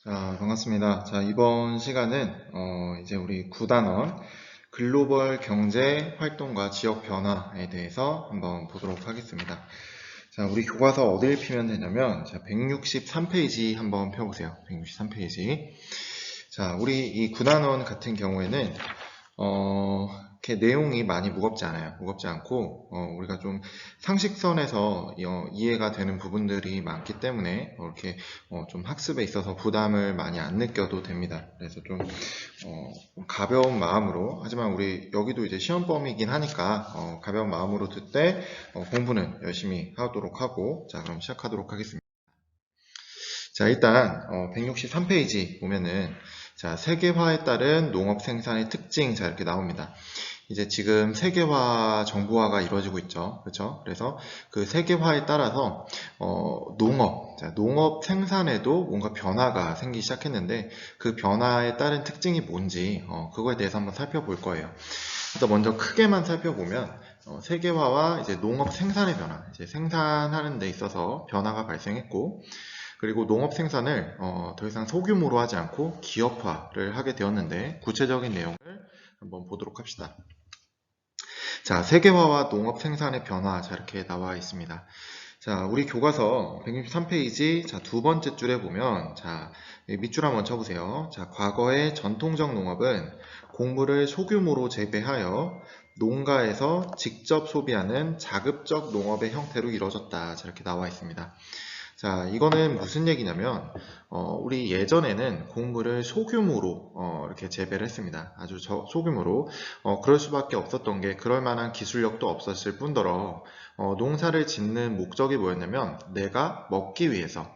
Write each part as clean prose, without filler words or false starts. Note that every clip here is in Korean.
반갑습니다. 이번 시간은 이제 우리 9단원 글로벌 경제 활동과 지역 변화에 대해서 한번 보도록 하겠습니다. 우리 교과서 어딜 피면 되냐면 163페이지 한번 펴보세요. 163페이지. 우리 이 9단원 같은 경우에는 이렇게 내용이 많이 무겁지 않아요. 무겁지 않고, 우리가 좀 상식선에서 이해가 되는 부분들이 많기 때문에, 이렇게, 좀 학습에 있어서 부담을 많이 안 느껴도 됩니다. 그래서 좀, 가벼운 마음으로, 하지만 우리 여기도 이제 시험범위이긴 하니까, 가벼운 마음으로 듣되, 공부는 열심히 하도록 하고, 그럼 시작하도록 하겠습니다. 일단 163페이지 보면은 세계화에 따른 농업 생산의 특징 이렇게 나옵니다. 이제 지금 세계화 정부화가 이루어지고 있죠. 그렇죠? 그래서 그 세계화에 따라서 농업 생산에도 뭔가 변화가 생기기 시작했는데 그 변화에 따른 특징이 뭔지 그거에 대해서 한번 살펴볼 거예요. 일단 먼저 크게만 살펴보면 세계화와 이제 농업 생산의 변화, 이제 생산하는 데 있어서 변화가 발생했고 그리고 농업 생산을 더 이상 소규모로 하지 않고 기업화를 하게 되었는데 구체적인 내용을 한번 보도록 합시다. 세계화와 농업 생산의 변화 이렇게 나와 있습니다. 우리 교과서 163페이지 두 번째 줄에 보면 밑줄 한번 쳐보세요. 과거의 전통적 농업은 곡물을 소규모로 재배하여 농가에서 직접 소비하는 자급적 농업의 형태로 이루어졌다 이렇게 나와 있습니다. 이거는 무슨 얘기냐면, 우리 예전에는 곡물을 소규모로, 이렇게 재배를 했습니다. 아주 소규모로. 그럴 수밖에 없었던 게, 그럴 만한 기술력도 없었을 뿐더러, 농사를 짓는 목적이 뭐였냐면, 내가 먹기 위해서,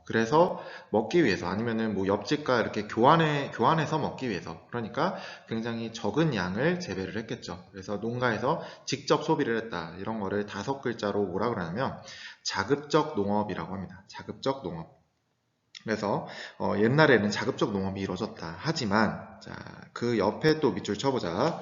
그래서 먹기 위해서, 아니면은 뭐 옆집과 이렇게 교환해서 먹기 위해서, 그러니까 굉장히 적은 양을 재배를 했겠죠. 그래서 농가에서 직접 소비를 했다. 이런 거를 5글자로 뭐라 그러냐면, 자급적 농업이라고 합니다. 자급적 농업. 그래서 옛날에는 자급적 농업이 이루어졌다. 하지만 그 옆에 또 밑줄 쳐보자.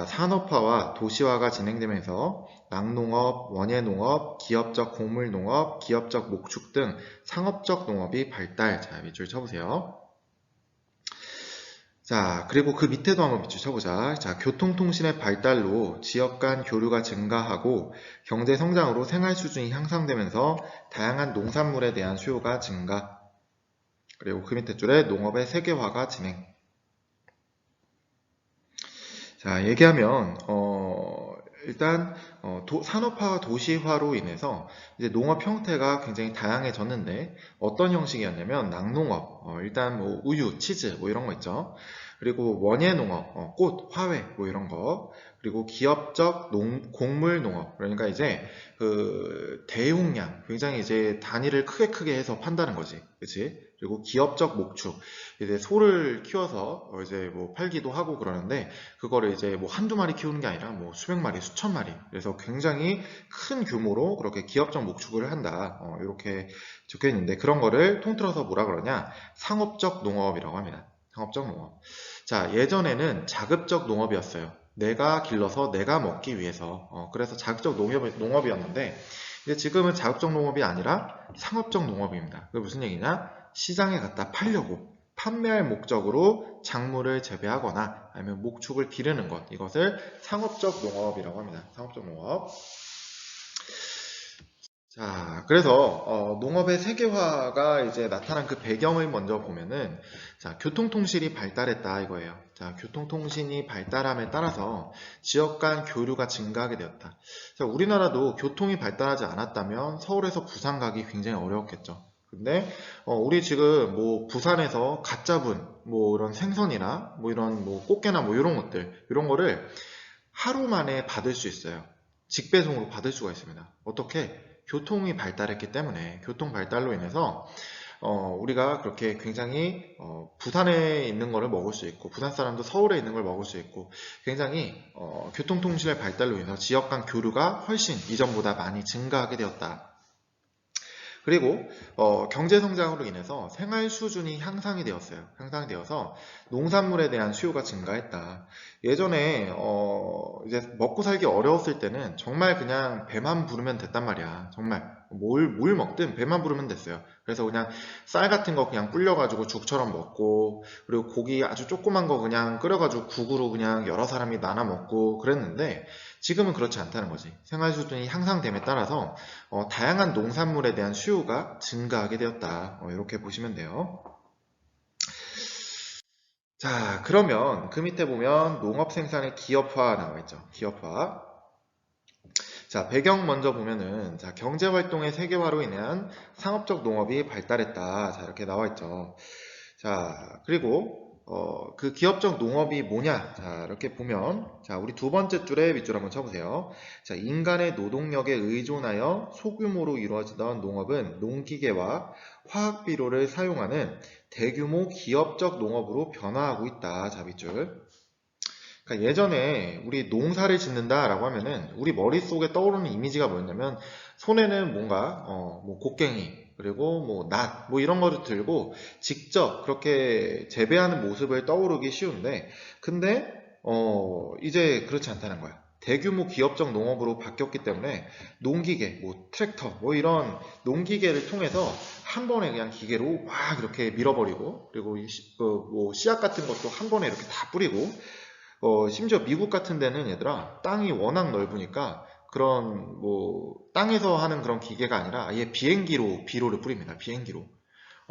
산업화와 도시화가 진행되면서 낙농업, 원예농업, 기업적 곡물농업, 기업적 목축 등 상업적 농업이 발달. 밑줄 쳐보세요. 그리고 그 밑에도 한번 밑줄 쳐보자. 교통통신의 발달로 지역 간 교류가 증가하고 경제 성장으로 생활 수준이 향상되면서 다양한 농산물에 대한 수요가 증가. 그리고 그 밑에 줄에 농업의 세계화가 진행. 얘기하면 일단 산업화와 도시화로 인해서 이제 농업 형태가 굉장히 다양해졌는데 어떤 형식이었냐면 낙농업, 일단 뭐 우유, 치즈 뭐 이런 거 있죠. 그리고 원예농업, 꽃, 화훼 뭐 이런 거. 그리고 기업적 곡물 농업, 그러니까 이제 그 대용량, 굉장히 이제 단위를 크게 해서 판다는 거지, 그렇지? 그리고 기업적 목축, 이제 소를 키워서 이제 뭐 팔기도 하고 그러는데 그거를 이제 뭐 한두 마리 키우는 게 아니라 뭐 수백 마리, 수천 마리. 그래서 굉장히 큰 규모로 그렇게 기업적 목축을 한다. 이렇게 적혀 있는데 그런 거를 통틀어서 뭐라 그러냐? 상업적 농업이라고 합니다. 상업적 농업. 예전에는 자급적 농업이었어요. 내가 길러서 내가 먹기 위해서. 그래서 자급적 농업이었는데 이제 지금은 자급적 농업이 아니라 상업적 농업입니다. 그게 무슨 얘기냐? 시장에 갖다 팔려고. 판매할 목적으로 작물을 재배하거나 아니면 목축을 기르는 것, 이것을 상업적 농업이라고 합니다. 상업적 농업. 그래서 농업의 세계화가 이제 나타난 그 배경을 먼저 보면은 교통통신이 발달했다 이거예요. 교통통신이 발달함에 따라서 지역 간 교류가 증가하게 되었다. 우리나라도 교통이 발달하지 않았다면 서울에서 부산 가기 굉장히 어려웠겠죠. 근데 우리 지금 뭐 부산에서 갓잡은 뭐 이런 생선이나 뭐 이런 뭐 꽃게나 뭐 이런 것들 이런 거를 하루 만에 받을 수 있어요. 직배송으로 받을 수가 있습니다. 어떻게? 교통이 발달했기 때문에 교통 발달로 인해서 우리가 그렇게 굉장히 부산에 있는 거를 먹을 수 있고 부산 사람도 서울에 있는 걸 먹을 수 있고 굉장히 교통통신의 발달로 인해서 지역 간 교류가 훨씬 이전보다 많이 증가하게 되었다. 그리고 경제성장으로 인해서 생활 수준이 향상이 되었어요. 향상이 되어서 농산물에 대한 수요가 증가했다. 예전에 이제 먹고 살기 어려웠을 때는 정말 그냥 배만 부르면 됐단 말이야. 정말 뭘 먹든 배만 부르면 됐어요. 그래서 그냥 쌀 같은 거 그냥 불려가지고 죽처럼 먹고, 그리고 고기 아주 조그만 거 그냥 끓여가지고 국으로 그냥 여러 사람이 나눠 먹고 그랬는데, 지금은 그렇지 않다는 거지. 생활 수준이 향상됨에 따라서 다양한 농산물에 대한 수요가 증가하게 되었다. 이렇게 보시면 돼요. 자, 그러면 그 밑에 보면 농업 생산의 기업화 나와 있죠. 기업화. 자, 배경 먼저 보면은, 자, 경제활동의 세계화로 인한 상업적 농업이 발달했다. 자, 이렇게 나와 있죠. 자, 그리고, 그 기업적 농업이 뭐냐? 자, 이렇게 보면, 자, 우리 두 번째 줄에 밑줄 한번 쳐보세요. 자, 인간의 노동력에 의존하여 소규모로 이루어지던 농업은 농기계와 화학비료를 사용하는 대규모 기업적 농업으로 변화하고 있다. 자, 밑줄. 그러니까 예전에 우리 농사를 짓는다라고 하면은 우리 머릿속에 떠오르는 이미지가 뭐였냐면 손에는 뭔가 뭐 곡괭이 그리고 뭐 낫 뭐 이런 거를 들고 직접 그렇게 재배하는 모습을 떠오르기 쉬운데 근데 이제 그렇지 않다는 거야. 대규모 기업적 농업으로 바뀌었기 때문에 농기계, 뭐 트랙터, 뭐 이런 농기계를 통해서 한 번에 그냥 기계로 막 이렇게 밀어버리고 그리고 뭐 씨앗 같은 것도 한 번에 이렇게 다 뿌리고 심지어 미국 같은 데는 얘들아, 땅이 워낙 넓으니까 그런 뭐 땅에서 하는 그런 기계가 아니라 아예 비행기로 비료를 뿌립니다. 비행기로.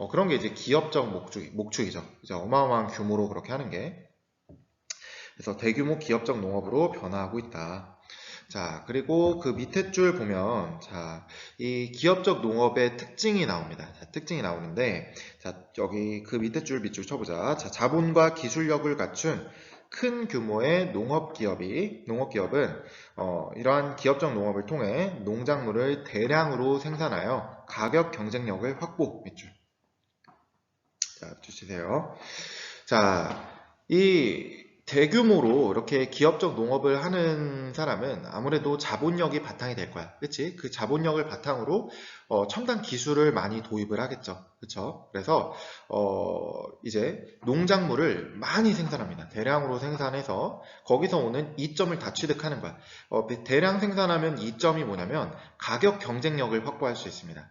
그런 게 이제 기업적 목축이죠. 이제 어마어마한 규모로 그렇게 하는 게. 그래서 대규모 기업적 농업으로 변화하고 있다. 자, 그리고 그 밑에 줄 보면, 자, 이 기업적 농업의 특징이 나옵니다. 자, 특징이 나오는데, 자, 여기 그 밑에 줄 밑줄 쳐보자. 자, 자본과 기술력을 갖춘 큰 규모의 농업기업은 이러한 기업적 농업을 통해 농작물을 대량으로 생산하여 가격 경쟁력을 확보. 밑줄. 자, 주시세요. 자, 이 대규모로 이렇게 기업적 농업을 하는 사람은 아무래도 자본력이 바탕이 될 거야. 그치? 그 자본력을 바탕으로 첨단 기술을 많이 도입을 하겠죠. 그쵸? 그래서 이제 농작물을 많이 생산합니다. 대량으로 생산해서 거기서 오는 이점을 다 취득하는 거야. 대량 생산하면 이점이 뭐냐면 가격 경쟁력을 확보할 수 있습니다.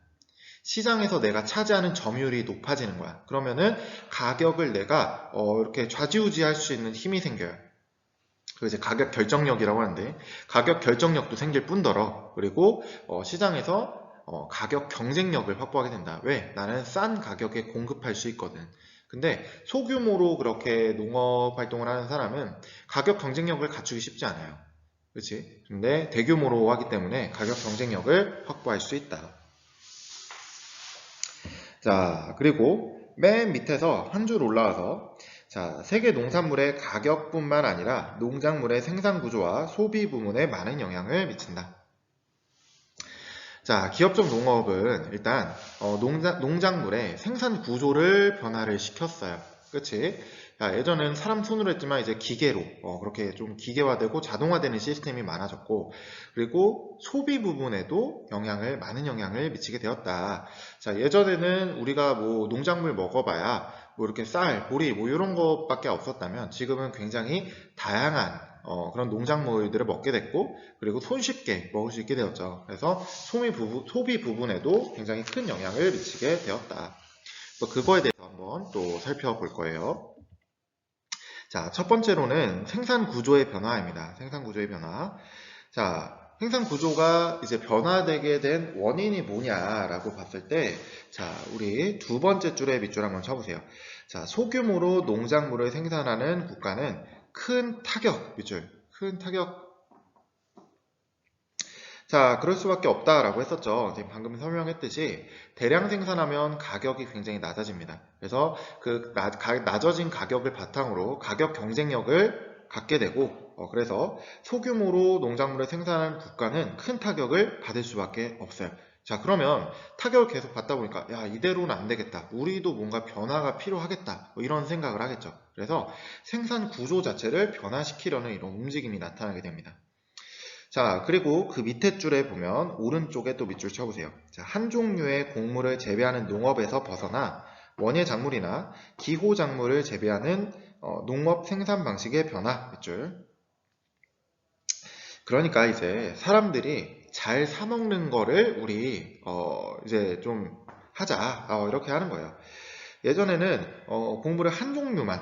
시장에서 내가 차지하는 점유율이 높아지는 거야. 그러면은 가격을 내가 이렇게 좌지우지할 수 있는 힘이 생겨요. 그 이제 가격 결정력이라고 하는데 가격 결정력도 생길 뿐더러 그리고 시장에서 가격 경쟁력을 확보하게 된다. 왜? 나는 싼 가격에 공급할 수 있거든. 근데 소규모로 그렇게 농업 활동을 하는 사람은 가격 경쟁력을 갖추기 쉽지 않아요. 그렇지? 근데 대규모로 하기 때문에 가격 경쟁력을 확보할 수 있다. 자, 그리고 맨 밑에서 한 줄 올라와서 자, 세계 농산물의 가격뿐만 아니라 농작물의 생산 구조와 소비 부문에 많은 영향을 미친다. 자, 기업적 농업은 일단 농작물의 생산 구조를 변화를 시켰어요. 그치? 자, 예전엔 사람 손으로 했지만 이제 기계로 그렇게 좀 기계화되고 자동화되는 시스템이 많아졌고 그리고 소비 부분에도 많은 영향을 미치게 되었다. 자, 예전에는 우리가 뭐 농작물 먹어봐야 뭐 이렇게 쌀, 보리 뭐 이런 것밖에 없었다면 지금은 굉장히 다양한 그런 농작물들을 먹게 됐고 그리고 손쉽게 먹을 수 있게 되었죠. 그래서 소비 부분에도 굉장히 큰 영향을 미치게 되었다. 그거에 대해서 한번 또 살펴볼 거예요. 자, 첫 번째로는 생산 구조의 변화입니다. 생산 구조의 변화. 자, 생산 구조가 이제 변화되게 된 원인이 뭐냐라고 봤을 때, 자, 우리 두 번째 줄에 밑줄 한번 쳐보세요. 자, 소규모로 농작물을 생산하는 국가는 큰 타격, 밑줄, 큰 타격. 자, 그럴 수밖에 없다라고 했었죠. 지금 방금 설명했듯이 대량 생산하면 가격이 굉장히 낮아집니다. 그래서 그 낮아진 가격을 바탕으로 가격 경쟁력을 갖게 되고 그래서 소규모로 농작물을 생산하는 국가는 큰 타격을 받을 수밖에 없어요. 자, 그러면 타격을 계속 받다 보니까 야, 이대로는 안 되겠다. 우리도 뭔가 변화가 필요하겠다. 뭐 이런 생각을 하겠죠. 그래서 생산 구조 자체를 변화시키려는 이런 움직임이 나타나게 됩니다. 자, 그리고 그 밑에 줄에 보면 오른쪽에 또 밑줄 쳐보세요. 자, 한 종류의 곡물을 재배하는 농업에서 벗어나 원예 작물이나 기호 작물을 재배하는 농업 생산 방식의 변화 밑줄. 그러니까 이제 사람들이 잘 사 먹는 거를 우리 이제 좀 하자. 이렇게 하는 거예요. 예전에는 곡물을 한 종류만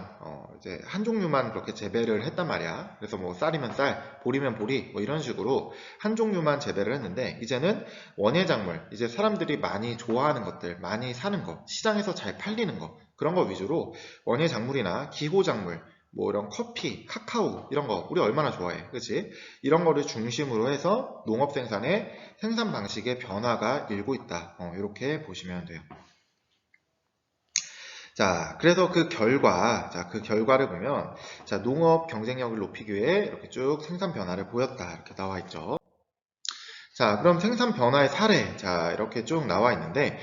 이제 한 종류만 그렇게 재배를 했단 말이야. 그래서 뭐 쌀이면 쌀, 보리면 보리 뭐 이런 식으로 한 종류만 재배를 했는데 이제는 원예작물, 이제 사람들이 많이 좋아하는 것들, 많이 사는 거, 시장에서 잘 팔리는 거 그런 거 위주로 원예작물이나 기호작물 뭐 이런 커피, 카카오 이런 거 우리 얼마나 좋아해, 그치? 이런 거를 중심으로 해서 농업 생산의 생산 방식의 변화가 일고 있다. 이렇게 보시면 돼요. 자, 그래서 그 결과를 보면, 자, 농업 경쟁력을 높이기 위해 이렇게 쭉 생산 변화를 보였다. 이렇게 나와 있죠. 자, 그럼 생산 변화의 사례. 자, 이렇게 쭉 나와 있는데,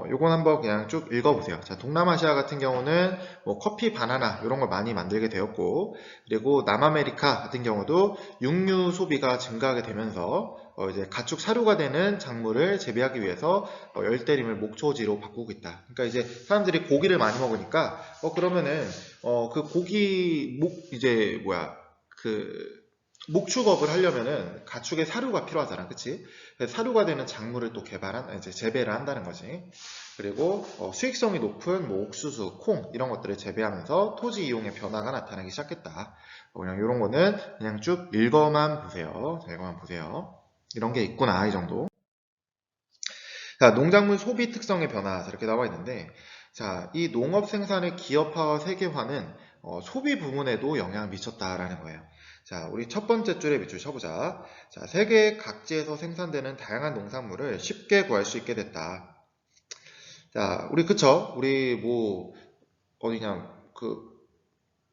요건 한번 그냥 쭉 읽어보세요. 자, 동남아시아 같은 경우는 뭐 커피, 바나나, 이런 걸 많이 만들게 되었고, 그리고 남아메리카 같은 경우도 육류 소비가 증가하게 되면서, 이제 가축 사료가 되는 작물을 재배하기 위해서 열대림을 목초지로 바꾸고 있다. 그러니까 이제 사람들이 고기를 많이 먹으니까, 그러면은, 그 고기, 목축업을 하려면은 가축의 사료가 필요하잖아, 그치? 그래서 사료가 되는 작물을 또 이제 재배를 한다는 거지. 그리고 수익성이 높은 뭐 옥수수, 콩 이런 것들을 재배하면서 토지 이용의 변화가 나타나기 시작했다. 그냥 이런 거는 그냥 쭉 읽어만 보세요. 자, 읽어만 보세요. 이런 게 있구나, 이 정도. 자, 농작물 소비 특성의 변화 이렇게 나와 있는데, 자, 이 농업 생산의 기업화와 세계화는 소비 부문에도 영향을 미쳤다라는 거예요. 자, 우리 첫 번째 줄에 밑줄 쳐보자. 자, 세계 각지에서 생산되는 다양한 농산물을 쉽게 구할 수 있게 됐다. 자, 우리 뭐 어디냐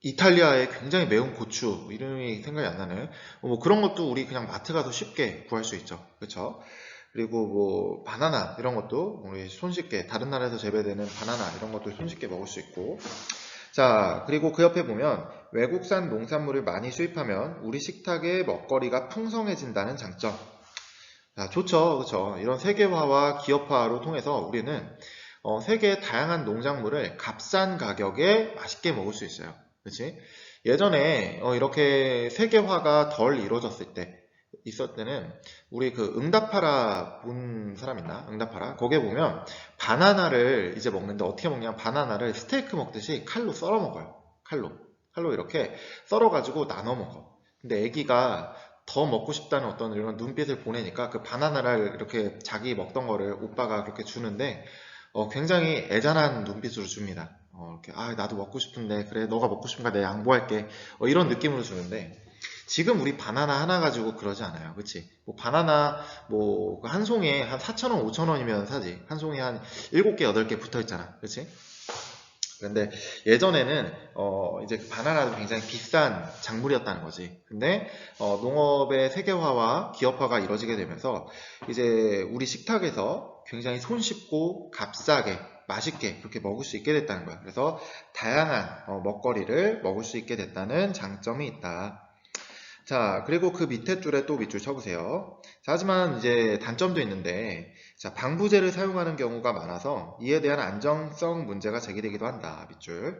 이탈리아의 굉장히 매운 고추 이름이 생각이 안 나네. 뭐 그런 것도 우리 그냥 마트 가서 쉽게 구할 수 있죠. 그렇죠? 그리고 뭐 바나나 이런 것도 우리 손쉽게 다른 나라에서 재배되는 바나나 이런 것도 손쉽게 먹을 수 있고. 자, 그리고 그 옆에 보면 외국산 농산물을 많이 수입하면 우리 식탁의 먹거리가 풍성해진다는 장점. 자, 좋죠. 그렇죠. 이런 세계화와 기업화로 통해서 우리는 세계의 다양한 농작물을 값싼 가격에 맛있게 먹을 수 있어요. 그렇지? 예전에 이렇게 세계화가 덜 이루어졌을 때 있을 때는 우리 그 응답하라 본 사람 있나? 응답하라. 거기에 보면 바나나를 이제 먹는데 어떻게 먹냐? 바나나를 스테이크 먹듯이 칼로 썰어 먹어요. 칼로 이렇게 썰어 가지고 나눠 먹어. 근데 애기가 더 먹고 싶다는 어떤 이런 눈빛을 보내니까 그 바나나를 이렇게 자기 먹던 거를 오빠가 그렇게 주는데 굉장히 애잔한 눈빛으로 줍니다. 이렇게 나도 먹고 싶은데 그래 너가 먹고 싶으니까 내가 양보할게. 이런 느낌으로 주는데 지금 우리 바나나 하나 가지고 그러지 않아요. 그치? 뭐 바나나 뭐 한 송이에 한 4,000원, 5,000원이면 사지. 한 송이에 한 7개, 8개 붙어 있잖아. 그치? 그런데 예전에는 이제 그 바나나도 굉장히 비싼 작물이었다는 거지. 근데 농업의 세계화와 기업화가 이루어지게 되면서 이제 우리 식탁에서 굉장히 손쉽고 값싸게 맛있게 그렇게 먹을 수 있게 됐다는 거야. 그래서 다양한 먹거리를 먹을 수 있게 됐다는 장점이 있다. 자, 그리고 그 밑에 줄에 또 밑줄 쳐보세요. 자, 하지만 이제 단점도 있는데, 자, 방부제를 사용하는 경우가 많아서 이에 대한 안정성 문제가 제기되기도 한다. 밑줄.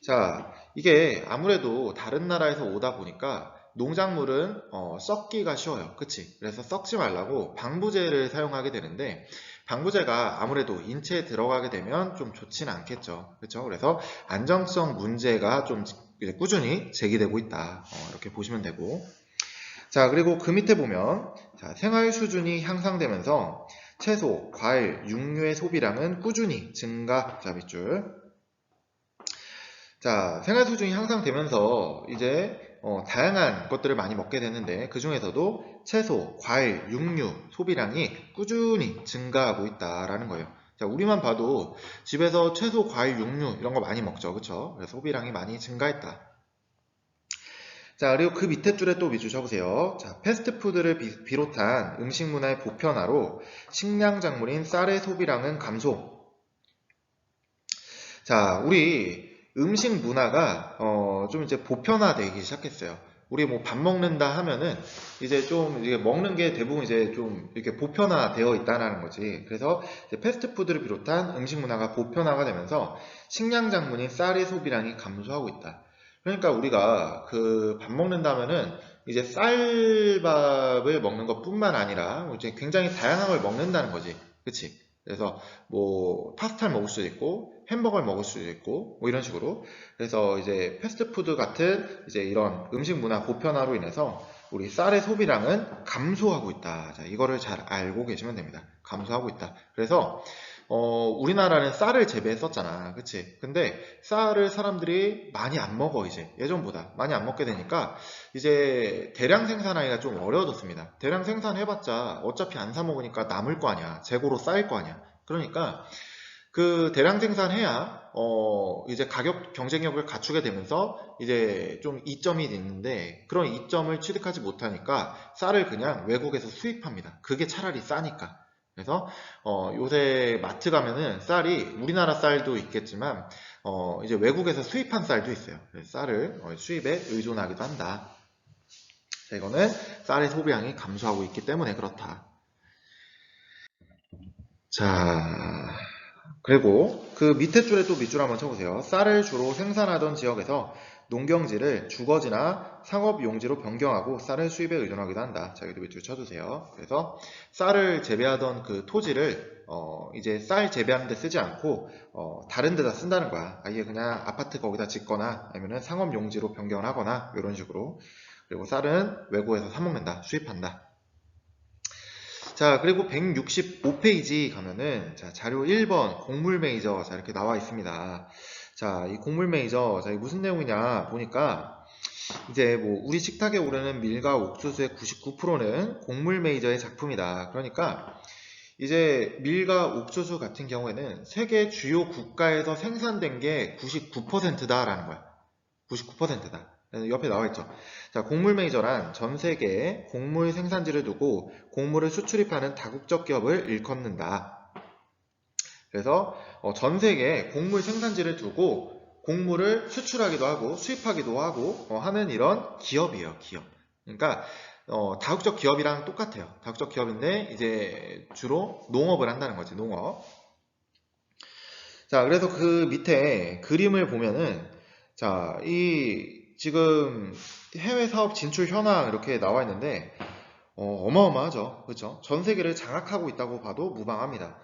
자, 이게 아무래도 다른 나라에서 오다 보니까 농작물은 썩기가 쉬워요. 그치? 그래서 썩지 말라고 방부제를 사용하게 되는데 방부제가 아무래도 인체에 들어가게 되면 좀 좋지는 않겠죠. 그렇죠? 그래서 안정성 문제가 좀 이제 꾸준히 제기되고 있다. 이렇게 보시면 되고. 자, 그리고 그 밑에 보면 자, 생활 수준이 향상되면서 채소, 과일, 육류의 소비량은 꾸준히 증가. 자, 밑줄. 자, 생활 수준이 향상되면서 이제 다양한 것들을 많이 먹게 되는데 그 중에서도 채소, 과일, 육류 소비량이 꾸준히 증가하고 있다라는 거예요. 자, 우리만 봐도 집에서 채소, 과일, 육류 이런 거 많이 먹죠. 그쵸? 그래서 소비량이 많이 증가했다. 자, 그리고 그 밑에 줄에 또 밑줄 쳐보세요. 자, 패스트푸드를 비롯한 음식 문화의 보편화로 식량 작물인 쌀의 소비량은 감소. 자, 우리 음식 문화가 좀 이제 보편화되기 시작했어요. 우리 뭐 밥 먹는다 하면은 이제 좀 이게 먹는 게 대부분 이제 좀 이렇게 보편화되어 있다는 거지. 그래서 이제 패스트푸드를 비롯한 음식 문화가 보편화가 되면서 식량 작물인 쌀의 소비량이 감소하고 있다. 그러니까 우리가 그 밥 먹는다 하면은 이제 쌀밥을 먹는 것뿐만 아니라 이제 굉장히 다양한 걸 먹는다는 거지. 그치? 그래서 뭐 파스타를 먹을 수도 있고 햄버거를 먹을 수도 있고 뭐 이런 식으로. 그래서 이제 패스트푸드 같은 이제 이런 음식 문화 보편화로 인해서 우리 쌀의 소비량은 감소하고 있다. 자, 이거를 잘 알고 계시면 됩니다. 감소하고 있다. 그래서 우리나라는 쌀을 재배했었잖아. 그치? 근데 쌀을 사람들이 많이 안 먹어, 이제. 예전보다. 많이 안 먹게 되니까, 이제 대량 생산하기가 좀 어려워졌습니다. 대량 생산해봤자 어차피 안 사 먹으니까 남을 거 아니야. 재고로 쌓일 거 아니야. 그러니까, 그 대량 생산해야, 이제 가격 경쟁력을 갖추게 되면서, 이제 좀 이점이 있는데, 그런 이점을 취득하지 못하니까, 쌀을 그냥 외국에서 수입합니다. 그게 차라리 싸니까. 그래서 요새 마트 가면은 쌀이 우리나라 쌀도 있겠지만 이제 외국에서 수입한 쌀도 있어요. 그래서 쌀을 수입에 의존하기도 한다. 자, 이거는 쌀의 소비량이 감소하고 있기 때문에 그렇다. 자, 그리고 그 밑에 줄에 또 밑줄 한번 쳐보세요. 쌀을 주로 생산하던 지역에서 농경지를 주거지나 상업용지로 변경하고 쌀을 수입에 의존하기도 한다. 자, 여기도 밑줄 쳐주세요. 그래서 쌀을 재배하던 그 토지를 이제 쌀 재배하는 데 쓰지 않고 다른 데다 쓴다는 거야. 아예 그냥 아파트 거기다 짓거나 아니면 상업용지로 변경을 하거나 이런 식으로. 그리고 쌀은 외국에서 사 먹는다. 수입한다. 자, 그리고 165페이지 가면은, 자, 자료 1번, 곡물 메이저, 자, 이렇게 나와 있습니다. 자, 이 곡물 메이저, 자, 이 무슨 내용이냐, 보니까, 이제 뭐, 우리 식탁에 오르는 밀과 옥수수의 99%는 곡물 메이저의 작품이다. 그러니까, 이제 밀과 옥수수 같은 경우에는 세계 주요 국가에서 생산된 게 99%다라는 거야. 99%다. 옆에 나와 있죠. 자, 곡물 메이저란 전 세계에 곡물 생산지를 두고 곡물을 수출입하는 다국적 기업을 일컫는다. 그래서 전 세계에 곡물 생산지를 두고 곡물을 수출하기도 하고 수입하기도 하고 하는 이런 기업이에요. 기업. 그러니까 다국적 기업이랑 똑같아요. 다국적 기업인데 이제 주로 농업을 한다는 거지. 농업. 자, 그래서 그 밑에 그림을 보면은 자, 이 지금 해외 사업 진출 현황 이렇게 나와 있는데 어마어마하죠. 그렇죠? 전 세계를 장악하고 있다고 봐도 무방합니다.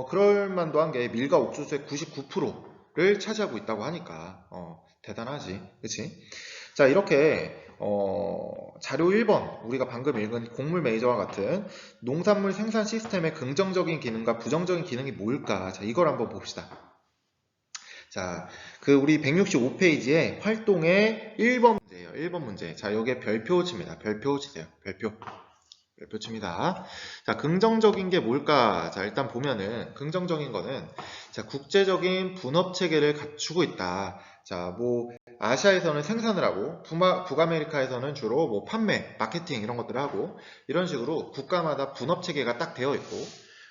그럴 만도 한 게 밀과 옥수수의 99%를 차지하고 있다고 하니까 대단하지. 그렇지? 자, 이렇게 자료 1번 우리가 방금 읽은 곡물 메이저와 같은 농산물 생산 시스템의 긍정적인 기능과 부정적인 기능이 뭘까? 자, 이걸 한번 봅시다. 자, 그 우리 165페이지에 활동의 1번 문제예요. 1번 문제. 자, 여기에 별표 칩니다. 별표 치세요. 별표. 별표 칩니다. 자, 긍정적인 게 뭘까? 자, 일단 보면은 긍정적인 거는 자, 국제적인 분업 체계를 갖추고 있다. 자, 뭐 아시아에서는 생산을 하고 북아메리카에서는 주로 뭐 판매, 마케팅 이런 것들을 하고 이런 식으로 국가마다 분업 체계가 딱 되어 있고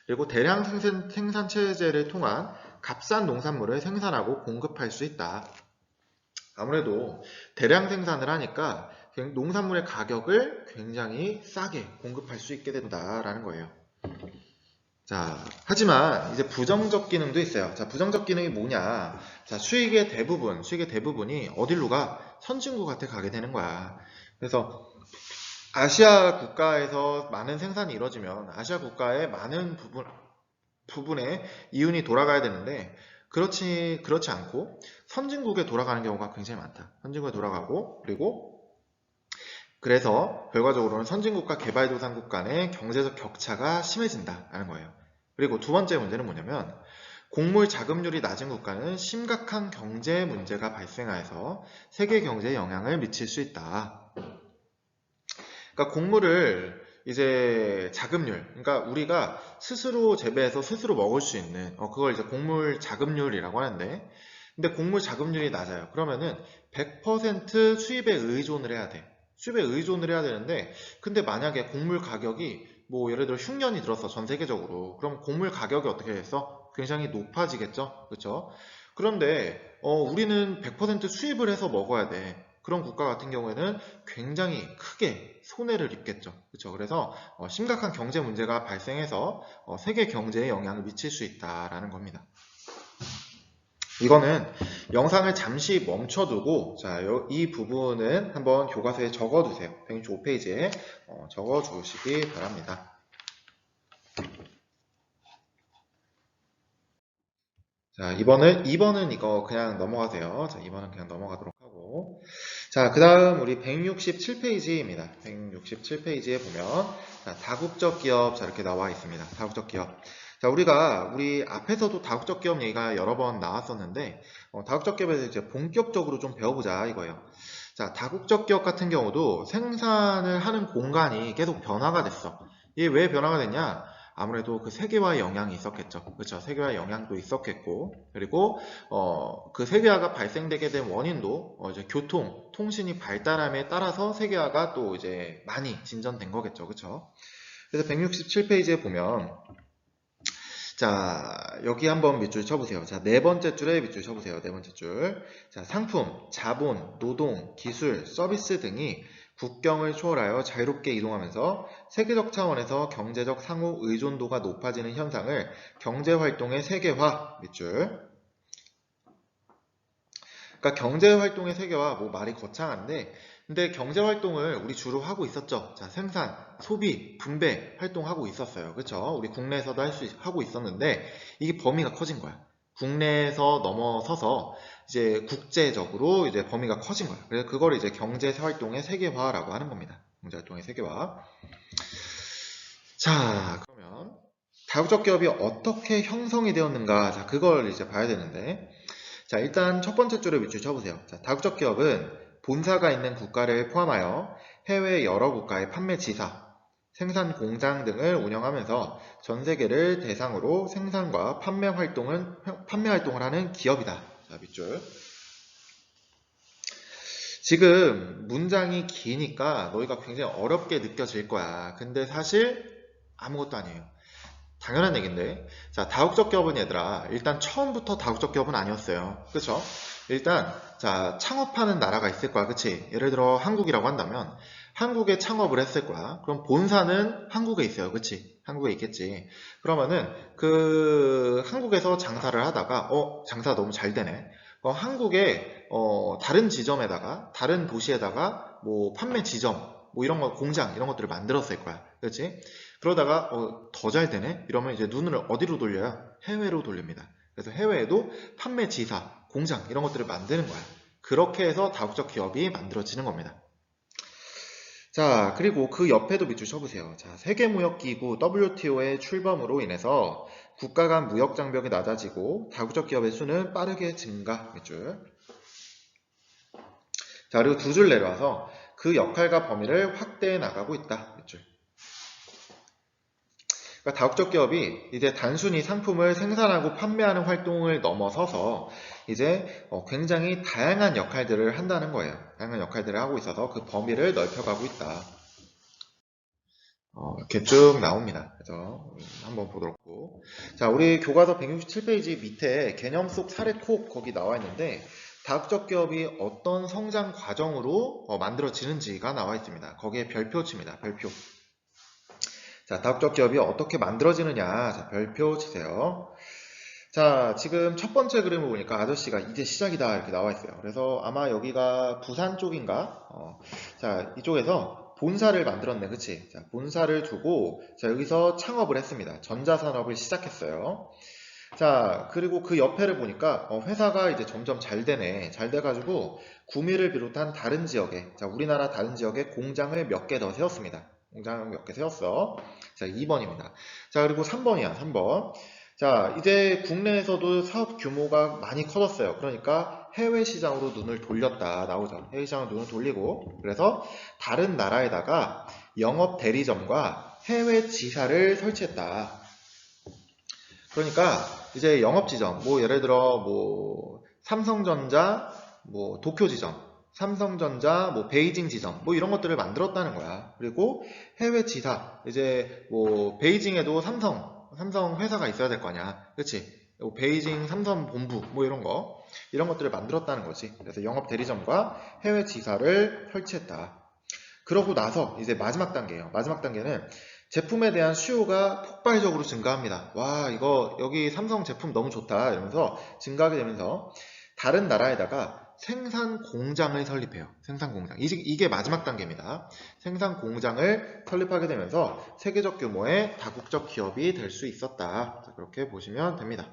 그리고 대량 생산 체제를 통한 값싼 농산물을 생산하고 공급할 수 있다. 아무래도 대량 생산을 하니까 농산물의 가격을 굉장히 싸게 공급할 수 있게 된다라는 거예요. 자, 하지만 이제 부정적 기능도 있어요. 자, 부정적 기능이 뭐냐? 자, 수익의 대부분이 어디로 가? 선진국한테 가게 되는 거야. 그래서 아시아 국가에서 많은 생산이 이루어지면 아시아 국가의 많은 부분에 이윤이 돌아가야 되는데 그렇지 않고 선진국에 돌아가는 경우가 굉장히 많다. 선진국에 돌아가고 그래서 결과적으로는 선진국과 개발도상국 간의 경제적 격차가 심해진다라는 거예요. 그리고 두 번째 문제는 뭐냐면 곡물 자급률이 낮은 국가는 심각한 경제 문제가 발생하여서 세계 경제에 영향을 미칠 수 있다. 그러니까 곡물을 이제 자급률, 그러니까 우리가 스스로 재배해서 스스로 먹을 수 있는 그걸 이제 곡물 자급률이라고 하는데, 근데 곡물 자급률이 낮아요. 그러면은 100% 수입에 의존을 해야 돼. 수입에 의존을 해야 되는데, 근데 만약에 곡물 가격이 뭐 예를 들어 흉년이 들었어 전 세계적으로, 그럼 곡물 가격이 어떻게 됐어? 굉장히 높아지겠죠, 그렇죠? 그런데 우리는 100% 수입을 해서 먹어야 돼. 그런 국가 같은 경우에는 굉장히 크게 손해를 입겠죠. 그렇죠? 그래서 심각한 경제 문제가 발생해서 세계 경제에 영향을 미칠 수 있다라는 겁니다. 이거는 영상을 잠시 멈춰두고 자, 이 부분은 한번 교과서에 적어두세요. 165페이지에 적어주시기 바랍니다. 자, 2번은 이거 그냥 넘어가세요. 자, 2번은 그냥 넘어가도록 하고. 자, 그 다음 우리 167페이지입니다. 167페이지에 보면, 자, 다국적 기업, 자, 이렇게 나와 있습니다. 다국적 기업. 자, 우리 앞에서도 다국적 기업 얘기가 여러 번 나왔었는데, 다국적 기업에서 이제 본격적으로 좀 배워보자, 이거예요. 자, 다국적 기업 같은 경우도 생산을 하는 공간이 계속 변화가 됐어. 이게 왜 변화가 됐냐? 아무래도 그 세계화의 영향이 있었겠죠. 그렇죠. 세계화의 영향도 있었겠고, 그리고 그 세계화가 발생되게 된 원인도 이제 교통, 통신이 발달함에 따라서 세계화가 또 이제 많이 진전된 거겠죠. 그렇죠. 그래서 167페이지에 보면 자, 여기 한번 밑줄 쳐보세요. 자, 네 번째 줄에 밑줄 쳐보세요. 네 번째 줄. 자, 상품, 자본, 노동, 기술, 서비스 등이 국경을 초월하여 자유롭게 이동하면서 세계적 차원에서 경제적 상호 의존도가 높아지는 현상을 경제활동의 세계화, 밑줄. 그러니까 경제활동의 세계화, 뭐 말이 거창한데, 근데 경제활동을 우리 주로 하고 있었죠. 자, 생산, 소비, 분배 활동하고 있었어요. 그쵸? 우리 국내에서도 하고 있었는데, 이게 범위가 커진 거야. 국내에서 넘어서서 이제 국제적으로 이제 범위가 커진 거야. 그래서 그걸 이제 경제활동의 세계화라고 하는 겁니다. 경제활동의 세계화. 자, 그러면 다국적 기업이 어떻게 형성이 되었는가? 자, 그걸 이제 봐야 되는데, 자, 일단 첫 번째 줄에 밑줄 쳐보세요. 자, 다국적 기업은 본사가 있는 국가를 포함하여 해외 여러 국가의 판매 지사, 생산 공장 등을 운영하면서 전 세계를 대상으로 생산과 판매 활동을 하는 기업이다. 자, 밑줄. 지금 문장이 기니까 너희가 굉장히 어렵게 느껴질 거야. 근데 사실 아무것도 아니에요. 당연한 얘기인데, 자, 다국적 기업은 얘들아, 일단 처음부터 다국적 기업은 아니었어요. 그쵸? 일단, 자, 창업하는 나라가 있을 거야. 그치? 예를 들어 한국이라고 한다면, 한국에 창업을 했을 거야. 그럼 본사는 한국에 있어요. 그치? 한국에 있겠지. 그러면은, 그, 한국에서 장사를 하다가, 장사 너무 잘 되네. 한국의, 다른 지점에다가, 다른 도시에다가, 뭐, 판매 지점, 뭐 이런 거, 공장, 이런 것들을 만들었을 거야. 그치? 그러다가 더 잘 되네? 이러면 이제 눈을 어디로 돌려요? 해외로 돌립니다. 그래서 해외에도 판매 지사, 공장 이런 것들을 만드는 거야. 그렇게 해서 다국적 기업이 만들어지는 겁니다. 자, 그리고 그 옆에도 밑줄 쳐보세요. 자, 세계무역기구 WTO의 출범으로 인해서 국가 간 무역 장벽이 낮아지고 다국적 기업의 수는 빠르게 증가. 밑줄. 자, 그리고 두 줄 내려와서 그 역할과 범위를 확대해 나가고 있다. 밑줄. 그러니까 다국적 기업이 이제 단순히 상품을 생산하고 판매하는 활동을 넘어서서 이제 굉장히 다양한 역할들을 한다는 거예요. 다양한 역할들을 하고 있어서 그 범위를 넓혀가고 있다. 이렇게 쭉 나옵니다. 그래서 한번 보도록 하고. 자, 우리 교과서 167페이지 밑에 개념 속 사례 콕 거기 나와 있는데 다국적 기업이 어떤 성장 과정으로 만들어지는지가 나와 있습니다. 거기에 별표 칩니다. 별표. 자, 다국적 기업이 어떻게 만들어지느냐. 자, 별표 치세요. 자, 지금 첫 번째 그림을 보니까 아저씨가 이제 시작이다 이렇게 나와 있어요. 그래서 아마 여기가 부산 쪽인가? 자, 이쪽에서 본사를 만들었네. 그치? 자, 본사를 두고 자, 여기서 창업을 했습니다. 전자산업을 시작했어요. 자, 그리고 그 옆에를 보니까 회사가 이제 점점 잘 되네. 잘 돼가지고 구미를 비롯한 다른 지역에, 자, 우리나라 다른 지역에 공장을 몇 개 더 세웠습니다. 공장을 몇 개 세웠어. 자, 2번입니다. 자, 그리고 3번이야, 3번. 자, 이제 국내에서도 사업 규모가 많이 커졌어요. 그러니까 해외 시장으로 눈을 돌렸다. 나오죠. 해외 시장으로 눈을 돌리고, 그래서 다른 나라에다가 영업 대리점과 해외 지사를 설치했다. 그러니까 이제 영업지점, 뭐 예를 들어 뭐 삼성전자, 뭐 도쿄 지점, 삼성전자, 뭐 베이징 지점, 뭐 이런 것들을 만들었다는 거야. 그리고 해외 지사, 이제 뭐 베이징에도 삼성 회사가 있어야 될 거 아니야. 그치? 뭐 베이징 삼성 본부, 뭐 이런 것들을 만들었다는 거지. 그래서 영업 대리점과 해외 지사를 설치했다. 그러고 나서 이제 마지막 단계예요. 마지막 단계는 제품에 대한 수요가 폭발적으로 증가합니다. 와, 이거 여기 삼성 제품 너무 좋다 이러면서 증가하게 되면서 다른 나라에다가 생산 공장을 설립해요. 생산 공장. 이게 마지막 단계입니다. 생산 공장을 설립하게 되면서 세계적 규모의 다국적 기업이 될 수 있었다. 자, 그렇게 보시면 됩니다.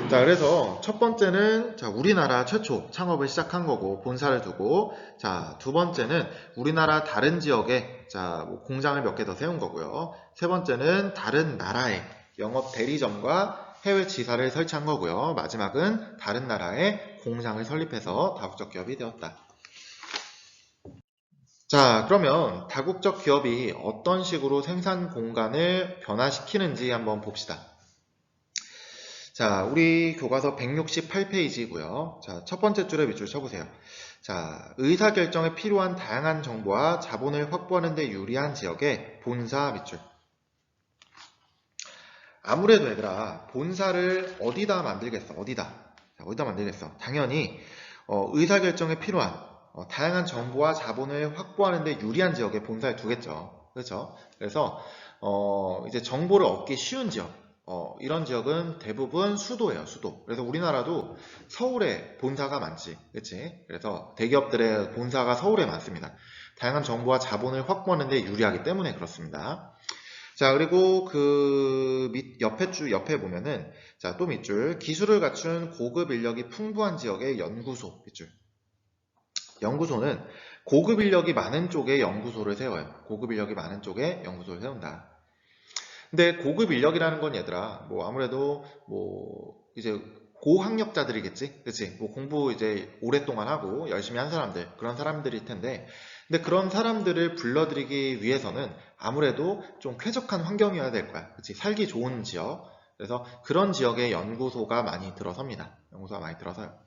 자, 그래서 첫 번째는 자, 우리나라 최초 창업을 시작한 거고 본사를 두고, 자, 두 번째는 우리나라 다른 지역에 자, 뭐 공장을 몇 개 더 세운 거고요. 세 번째는 다른 나라에 영업 대리점과 해외 지사를 설치한 거고요. 마지막은 다른 나라에 공장을 설립해서 다국적 기업이 되었다. 자, 그러면 다국적 기업이 어떤 식으로 생산 공간을 변화시키는지 한번 봅시다. 자, 우리 교과서 168페이지고요. 자, 첫 번째 줄에 밑줄 쳐보세요. 자, 의사결정에 필요한 다양한 정보와 자본을 확보하는 데 유리한 지역의 본사 밑줄. 아무래도 얘들아, 본사를 어디다 만들겠어? 어디다? 자, 어디다 만들겠어? 당연히 의사결정에 필요한 다양한 정보와 자본을 확보하는 데 유리한 지역에 본사를 두겠죠. 그렇죠? 그래서 이제 정보를 얻기 쉬운 지역, 이런 지역은 대부분 수도예요, 수도. 그래서 우리나라도 서울에 본사가 많지, 그치? 그래서 대기업들의 본사가 서울에 많습니다. 다양한 정보와 자본을 확보하는 데 유리하기 때문에 그렇습니다. 자, 그리고 그 옆에 보면은, 자, 또 밑줄. 기술을 갖춘 고급 인력이 풍부한 지역의 연구소, 밑줄. 연구소는 고급 인력이 많은 쪽에 연구소를 세워요. 고급 인력이 많은 쪽에 연구소를 세운다. 근데 고급 인력이라는 건 얘들아, 뭐 아무래도 뭐 이제 고학력자들이겠지, 그치? 뭐 공부 이제 오랫동안 하고 열심히 한 사람들, 그런 사람들일 텐데, 근데 그런 사람들을 불러들이기 위해서는 아무래도 좀 쾌적한 환경이어야 될 거야, 그치? 살기 좋은 지역. 그래서 그런 지역에 연구소가 많이 들어섭니다. 연구소가 많이 들어서요.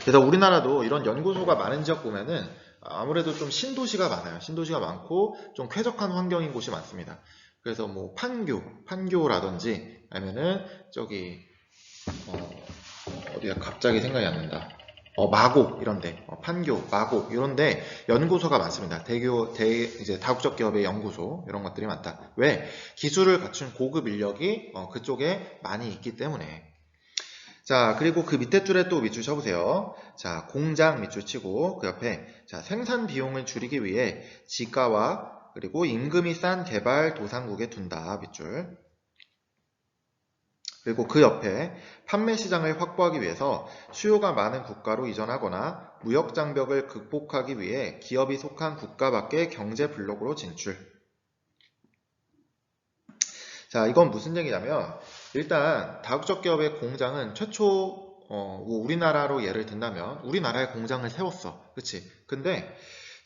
그래서 우리나라도 이런 연구소가 많은 지역 보면은 아무래도 좀 신도시가 많아요. 신도시가 많고 좀 쾌적한 환경인 곳이 많습니다. 그래서 뭐 판교라든지 아니면은 저기 어디가 갑자기 생각이 안 난다. 마곡 이런데, 판교, 마곡 이런데 연구소가 많습니다. 이제 다국적 기업의 연구소 이런 것들이 많다. 왜? 기술을 갖춘 고급 인력이 그쪽에 많이 있기 때문에. 자, 그리고 그 밑에 줄에 또 밑줄 쳐보세요. 자, 공장 밑줄 치고 그 옆에 자, 생산 비용을 줄이기 위해 지가와 그리고 임금이 싼 개발 도상국에 둔다. 밑줄. 그리고 그 옆에 판매 시장을 확보하기 위해서 수요가 많은 국가로 이전하거나 무역 장벽을 극복하기 위해 기업이 속한 국가 밖의 경제 블록으로 진출. 자, 이건 무슨 얘기냐면 일단 다국적 기업의 공장은 최초 우리나라로 예를 든다면 우리나라에 공장을 세웠어. 그치? 근데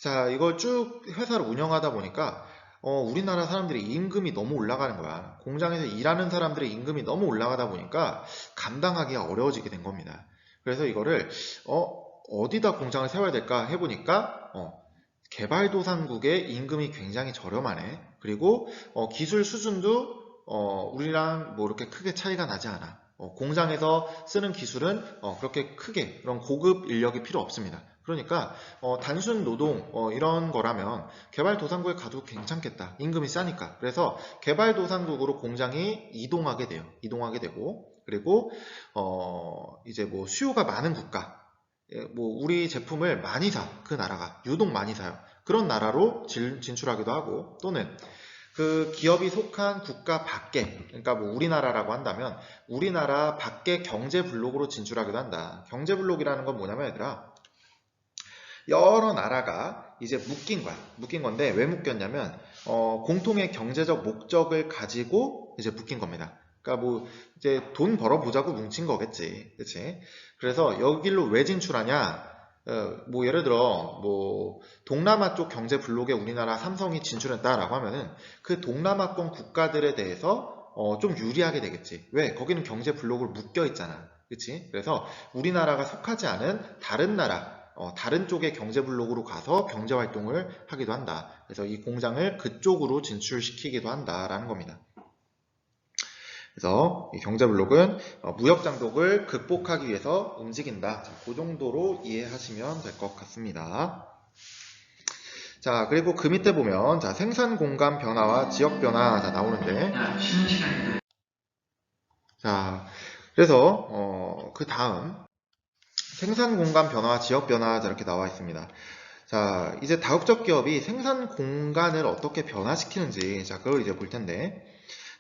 자, 이걸 쭉 회사를 운영하다 보니까 우리나라 사람들이 임금이 너무 올라가는 거야. 공장에서 일하는 사람들의 임금이 너무 올라가다 보니까 감당하기가 어려워지게 된 겁니다. 그래서 이거를 어디다 공장을 세워야 될까 해보니까 개발도상국의 임금이 굉장히 저렴하네. 그리고 기술 수준도 우리랑 뭐 이렇게 크게 차이가 나지 않아. 공장에서 쓰는 기술은 그렇게 크게 그런 고급 인력이 필요 없습니다. 그러니까 단순 노동 이런 거라면 개발도상국에 가도 괜찮겠다. 임금이 싸니까. 그래서 개발도상국으로 공장이 이동하게 돼요. 이동하게 되고 그리고 이제 뭐 수요가 많은 국가, 뭐 우리 제품을 많이 사, 그 나라가 유독 많이 사요. 그런 나라로 진출하기도 하고 또는 그 기업이 속한 국가 밖에, 그러니까 뭐 우리나라라고 한다면 우리나라 밖의 경제 블록으로 진출하기도 한다. 경제 블록이라는 건 뭐냐면 얘들아, 여러 나라가 이제 묶인 거야. 묶인 건데 왜 묶였냐면 공통의 경제적 목적을 가지고 이제 묶인 겁니다. 그러니까 뭐 이제 돈 벌어보자고 뭉친 거겠지, 그렇지? 그래서 여기로 왜 진출하냐? 뭐 예를 들어 뭐 동남아 쪽 경제 블록에 우리나라 삼성이 진출했다라고 하면은 그 동남아권 국가들에 대해서 좀 유리하게 되겠지. 왜? 거기는 경제 블록으로 묶여 있잖아. 그치? 그래서 우리나라가 속하지 않은 다른 나라, 다른 쪽의 경제 블록으로 가서 경제 활동을 하기도 한다. 그래서 이 공장을 그쪽으로 진출시키기도 한다라는 겁니다. 그래서 이 경제 블록은 무역 장벽을 극복하기 위해서 움직인다. 자, 그 정도로 이해하시면 될 것 같습니다. 자, 그리고 그 밑에 보면 자, 생산 공간 변화와 지역 변화 자, 나오는데 자, 그래서 그 다음 생산 공간 변화, 지역 변화 이렇게 나와 있습니다. 자, 이제 다국적 기업이 생산 공간을 어떻게 변화시키는지, 자, 그걸 이제 볼 텐데,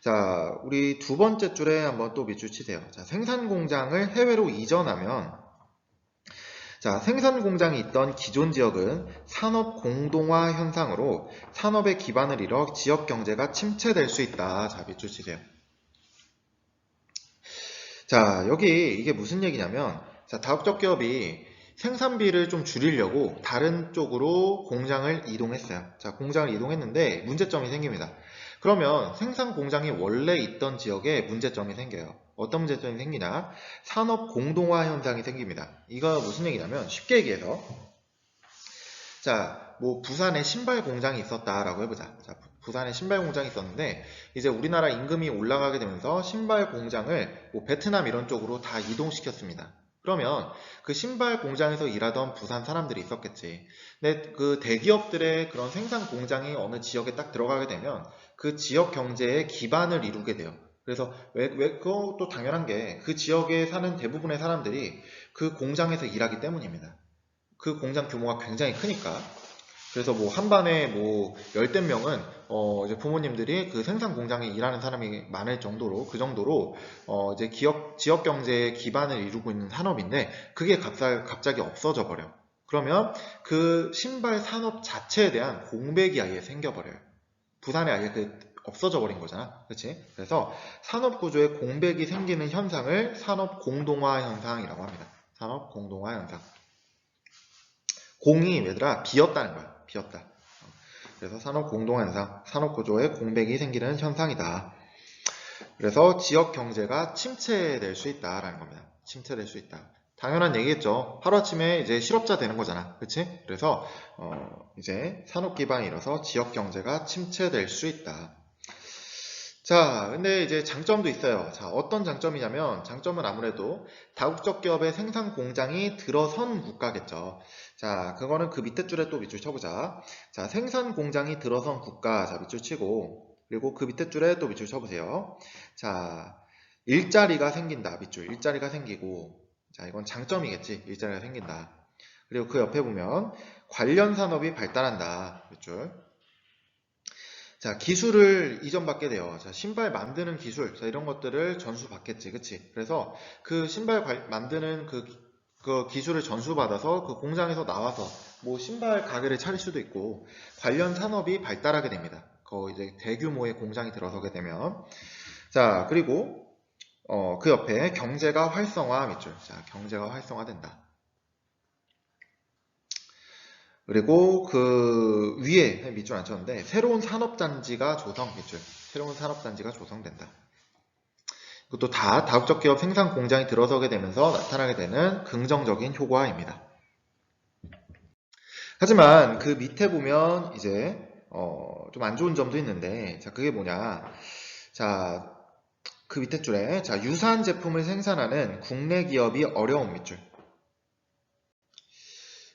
자, 우리 두 번째 줄에 한번 또 밑줄 치세요. 자, 생산 공장을 해외로 이전하면, 자, 생산 공장이 있던 기존 지역은 산업 공동화 현상으로 산업의 기반을 잃어 지역 경제가 침체될 수 있다. 자, 밑줄 치세요. 자, 여기 이게 무슨 얘기냐면, 자, 다국적 기업이 생산비를 좀 줄이려고 다른 쪽으로 공장을 이동했어요. 자, 공장을 이동했는데 문제점이 생깁니다. 그러면 생산 공장이 원래 있던 지역에 문제점이 생겨요. 어떤 문제점이 생기냐? 산업 공동화 현상이 생깁니다. 이거 무슨 얘기냐면 쉽게 얘기해서, 자, 뭐 부산에 신발 공장이 있었다라고 해보자. 자, 부산에 신발 공장이 있었는데 이제 우리나라 임금이 올라가게 되면서 신발 공장을 뭐 베트남 이런 쪽으로 다 이동시켰습니다. 그러면 그 신발 공장에서 일하던 부산 사람들이 있었겠지. 근데 그 대기업들의 그런 생산 공장이 어느 지역에 딱 들어가게 되면 그 지역 경제의 기반을 이루게 돼요. 그래서 그것도 당연한 게 그 지역에 사는 대부분의 사람들이 그 공장에서 일하기 때문입니다. 그 공장 규모가 굉장히 크니까. 그래서 뭐 한반에 뭐 열댓 명은 이제 부모님들이 그 생산 공장에 일하는 사람이 많을 정도로, 그 정도로 이제 지역 경제의 기반을 이루고 있는 산업인데 그게 갑자기 없어져 버려. 그러면 그 신발 산업 자체에 대한 공백이 아예 생겨버려요. 부산에 아예 그 없어져 버린 거잖아. 그렇지? 그래서 산업 구조에 공백이 생기는 현상을 산업 공동화 현상이라고 합니다. 산업 공동화 현상. 공이 얘들아 비었다는 거야. 비었다. 그래서 산업 공동화 현상, 산업 구조에 공백이 생기는 현상이다. 그래서 지역 경제가 침체될 수 있다라는 겁니다. 침체될 수 있다. 당연한 얘기겠죠. 하루아침에 이제 실업자 되는 거잖아. 그치? 그래서 이제 산업 기반이 잃어서 지역 경제가 침체될 수 있다. 자, 근데 이제 장점도 있어요. 자, 어떤 장점이냐면, 장점은 아무래도 다국적 기업의 생산 공장이 들어선 국가겠죠. 자, 그거는 그 밑에 줄에 또 밑줄 쳐보자. 자, 생산 공장이 들어선 국가. 자, 밑줄 치고, 그리고 그 밑에 줄에 또 밑줄 쳐보세요. 자, 일자리가 생긴다. 밑줄. 일자리가 생기고, 자, 이건 장점이겠지. 일자리가 생긴다. 그리고 그 옆에 보면, 관련 산업이 발달한다. 밑줄. 자, 기술을 이전받게 돼요. 자, 신발 만드는 기술, 자, 이런 것들을 전수받겠지, 그치? 그래서 그 신발 만드는 그 기술을 전수받아서 그 공장에서 나와서 뭐 신발 가게를 차릴 수도 있고 관련 산업이 발달하게 됩니다. 이제 대규모의 공장이 들어서게 되면. 자, 그리고 그 옆에 경제가 활성화 밑줄. 자, 경제가 활성화된다. 그리고 그 위에 밑줄 안 쳤는데 새로운 산업단지가 조성 밑줄. 새로운 산업단지가 조성된다. 이것도 다 다국적 기업 생산 공장이 들어서게 되면서 나타나게 되는 긍정적인 효과입니다. 하지만 그 밑에 보면 이제 좀 안 좋은 점도 있는데, 자, 그게 뭐냐? 자, 그 밑에 줄에 자, 유사한 제품을 생산하는 국내 기업이 어려운 밑줄.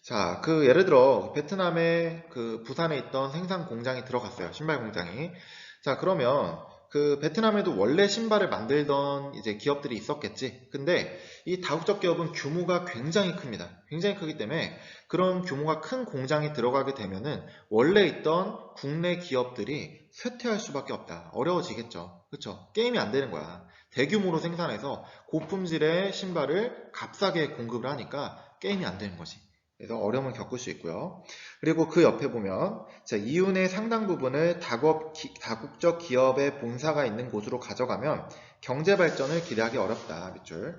자, 그 예를 들어 베트남에 그 부산에 있던 생산 공장이 들어갔어요. 신발 공장이. 자, 그러면 그 베트남에도 원래 신발을 만들던 이제 기업들이 있었겠지. 근데 이 다국적 기업은 규모가 굉장히 큽니다. 굉장히 크기 때문에 그런 규모가 큰 공장이 들어가게 되면은 원래 있던 국내 기업들이 쇠퇴할 수밖에 없다. 어려워지겠죠. 그쵸? 게임이 안 되는 거야. 대규모로 생산해서 고품질의 신발을 값싸게 공급을 하니까 게임이 안 되는 거지. 그래서 어려움을 겪을 수 있고요. 그리고 그 옆에 보면 이윤의 상당 부분을 다국적 기업의 본사가 있는 곳으로 가져가면 경제 발전을 기대하기 어렵다. 밑줄.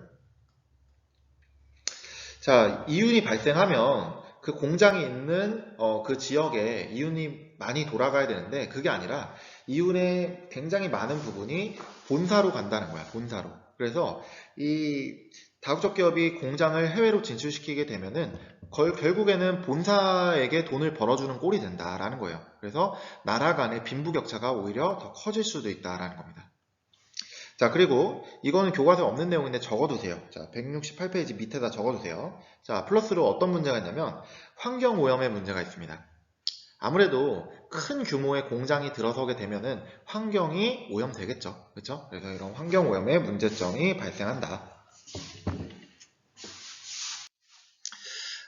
자, 이윤이 발생하면 그 공장이 있는 그 지역에 이윤이 많이 돌아가야 되는데 그게 아니라 이윤의 굉장히 많은 부분이 본사로 간다는 거야. 본사로. 그래서 이 다국적 기업이 공장을 해외로 진출시키게 되면은 결국에는 본사에게 돈을 벌어주는 꼴이 된다라는 거예요. 그래서 나라 간의 빈부격차가 오히려 더 커질 수도 있다라는 겁니다. 자, 그리고 이거는 교과서에 없는 내용인데 적어두세요. 자, 168페이지 밑에다 적어두세요. 자, 플러스로 어떤 문제가 있냐면 환경오염의 문제가 있습니다. 아무래도 큰 규모의 공장이 들어서게 되면은 환경이 오염되겠죠. 그렇죠? 그래서 이런 환경오염의 문제점이 발생한다.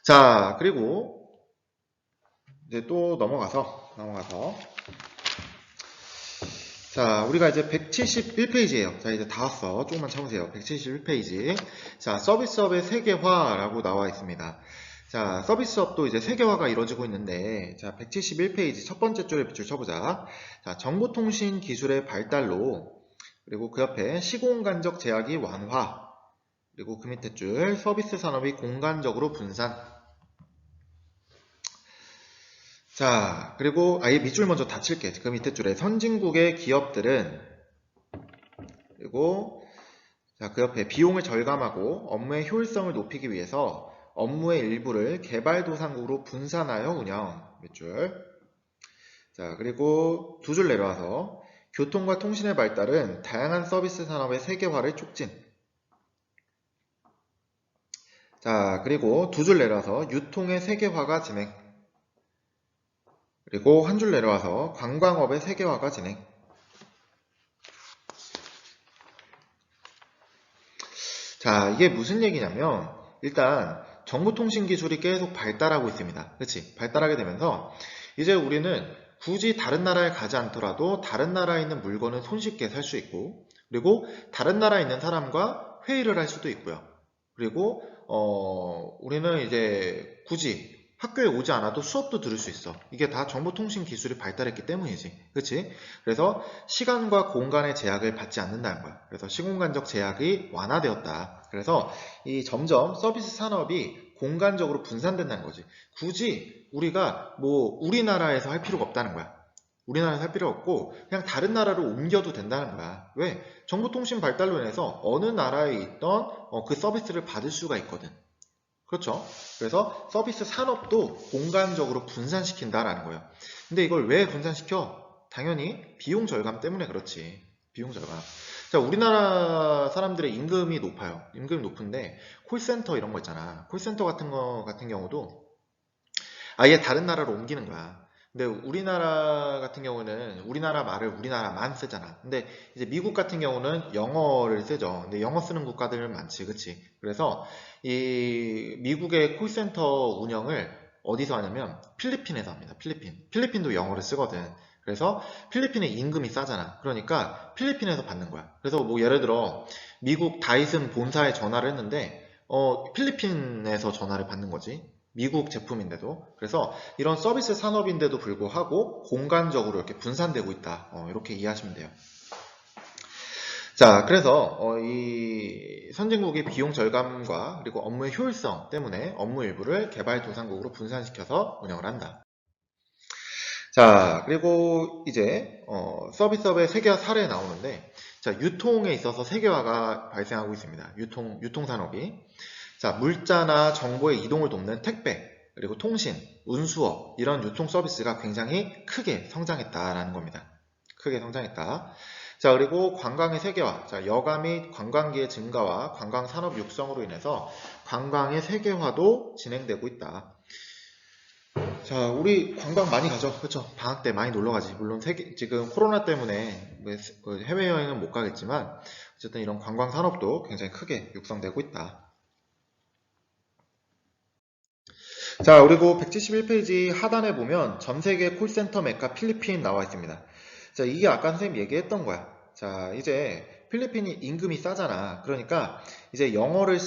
자, 그리고 이제 또 넘어가서 자, 우리가 이제 171페이지예요. 자, 이제 다 왔어. 조금만 참으세요. 171페이지. 자, 서비스업의 세계화라고 나와 있습니다. 자, 서비스업도 이제 세계화가 이루어지고 있는데, 자, 171페이지 첫 번째 줄에 밑줄 쳐보자. 자, 정보통신 기술의 발달로, 그리고 그 옆에 시공간적 제약이 완화, 그리고 그 밑에 줄 서비스 산업이 공간적으로 분산. 자, 그리고 아예 밑줄 먼저 닫힐게. 그 밑에 줄에 선진국의 기업들은, 그리고 자, 그 옆에 비용을 절감하고 업무의 효율성을 높이기 위해서 업무의 일부를 개발도상국으로 분산하여 운영. 밑줄. 자, 그리고 두 줄 내려와서 교통과 통신의 발달은 다양한 서비스 산업의 세계화를 촉진. 자, 그리고 두 줄 내려와서 유통의 세계화가 진행. 그리고 한 줄 내려와서 관광업의 세계화가 진행. 자, 이게 무슨 얘기냐면 일단 정보통신 기술이 계속 발달하고 있습니다. 그렇지? 발달하게 되면서 이제 우리는 굳이 다른 나라에 가지 않더라도 다른 나라에 있는 물건은 손쉽게 살 수 있고, 그리고 다른 나라에 있는 사람과 회의를 할 수도 있고요. 그리고 우리는 이제 굳이 학교에 오지 않아도 수업도 들을 수 있어. 이게 다 정보통신 기술이 발달했기 때문이지. 그렇지? 그래서 시간과 공간의 제약을 받지 않는다는 거야. 그래서 시공간적 제약이 완화되었다. 그래서 이 점점 서비스 산업이 공간적으로 분산된다는 거지. 굳이 우리가 뭐 우리나라에서 할 필요가 없다는 거야. 우리나라에서 할 필요 없고 그냥 다른 나라로 옮겨도 된다는 거야. 왜? 정보통신 발달로 인해서 어느 나라에 있던 그 서비스를 받을 수가 있거든. 그렇죠? 그래서 서비스 산업도 공간적으로 분산시킨다라는 거예요. 근데 이걸 왜 분산시켜? 당연히 비용 절감 때문에 그렇지. 비용 절감. 자, 우리나라 사람들의 임금이 높아요. 임금이 높은데 콜센터 이런 거 있잖아. 콜센터 같은 경우도 아예 다른 나라로 옮기는 거야. 근데 우리나라 같은 경우는 우리나라 말을 우리나라만 쓰잖아. 근데 이제 미국 같은 경우는 영어를 쓰죠. 근데 영어 쓰는 국가들 많지, 그치? 그래서 이 미국의 콜센터 운영을 어디서 하냐면 필리핀에서 합니다. 필리핀도 영어를 쓰거든. 그래서 필리핀의 임금이 싸잖아. 그러니까 필리핀에서 받는 거야. 그래서 뭐 예를 들어 미국 다이슨 본사에 전화를 했는데 필리핀에서 전화를 받는 거지. 미국 제품인데도. 그래서 이런 서비스 산업인데도 불구하고 공간적으로 이렇게 분산되고 있다. 이렇게 이해하시면 돼요. 자, 그래서 이 선진국의 비용 절감과 그리고 업무의 효율성 때문에 업무 일부를 개발도상국으로 분산시켜서 운영을 한다. 자, 그리고 이제 서비스업의 세계화 사례에 나오는데, 자, 유통에 있어서 세계화가 발생하고 있습니다. 유통 산업이. 자, 물자나 정보의 이동을 돕는 택배, 그리고 통신, 운수업, 이런 유통 서비스가 굉장히 크게 성장했다라는 겁니다. 크게 성장했다. 자, 그리고 관광의 세계화. 자, 여가 및 관광기의 증가와 관광 산업 육성으로 인해서 관광의 세계화도 진행되고 있다. 자, 우리 관광 많이 가죠. 그렇죠? 방학 때 많이 놀러 가지. 물론 지금 코로나 때문에 해외여행은 못 가겠지만 어쨌든 이런 관광 산업도 굉장히 크게 육성되고 있다. 자, 그리고 171페이지 하단에 보면 전 세계 콜센터 메카 필리핀 나와 있습니다. 자, 이게 아까 선생님 얘기했던 거야. 자, 이제 필리핀이 임금이 싸잖아. 그러니까 이제 영어를